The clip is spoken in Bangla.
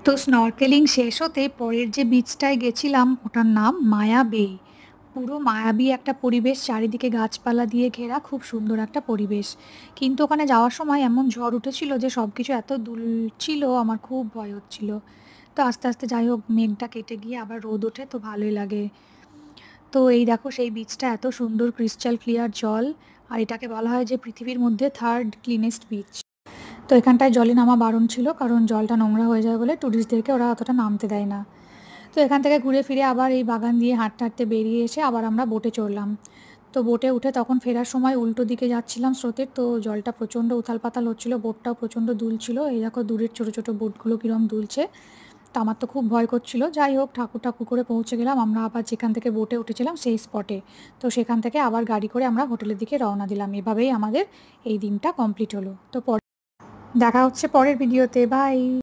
তো স্নরকেলিং শেষ হতে পরের যে বিচটায় গেছিলাম ওটার নাম মায়া বে। পুরো মায়াবী একটা পরিবেশ, চারিদিকে গাছপালা দিয়ে ঘেরা, খুব সুন্দর একটা পরিবেশ। কিন্তু ওখানে যাওয়ার সময় এমন ঝড় উঠেছিল যে সব কিছু এত দুলছিল, আমার খুব ভয় হচ্ছিল। তো আস্তে আস্তে যাই হোক, মেঘটা কেটে গিয়ে আবার রোদ ওঠে, তো ভালোই লাগে। তো এই দেখো সেই বিচটা, এত সুন্দর ক্রিস্টাল ক্লিয়ার জল। আর এটাকে বলা হয় যে পৃথিবীর মধ্যে থার্ড ক্লিনেস্ট বিচ। তো এখানটায় জলে নামা বারণ ছিল, কারণ জলটা নোংরা হয়ে যায় বলে ট্যুরিস্টদেরকে ওরা অতটা নামতে দেয় না। তো এখান থেকে ঘুরে ফিরে আবার এই বাগান দিয়ে হাঁটতে হাঁটতে বেরিয়ে এসে আবার আমরা বোটে চড়লাম। তো বোটে উঠে তখন ফেরার সময় উল্টো দিকে যাচ্ছিলাম স্রোতের, তো জলটা প্রচণ্ড উথাল পাতাল হচ্ছিলো, বোটটাও প্রচণ্ড দুলছিল। এই দেখো দূরের ছোটো ছোটো বোটগুলো কীরকম দুলছে। তো আমার তো খুব ভয় করছিল। যাই হোক, ঠাকুর ঠাকুর করে পৌঁছে গেলাম আমরা আবার যেখান থেকে বোটে উঠেছিলাম সেই স্পটে। তো সেখান থেকে আবার গাড়ি করে আমরা হোটেলের দিকে রওনা দিলাম। এভাবেই আমাদের এই দিনটা কমপ্লিট হলো। তো দেখা হচ্ছে পরের ভিডিওতে। বাই।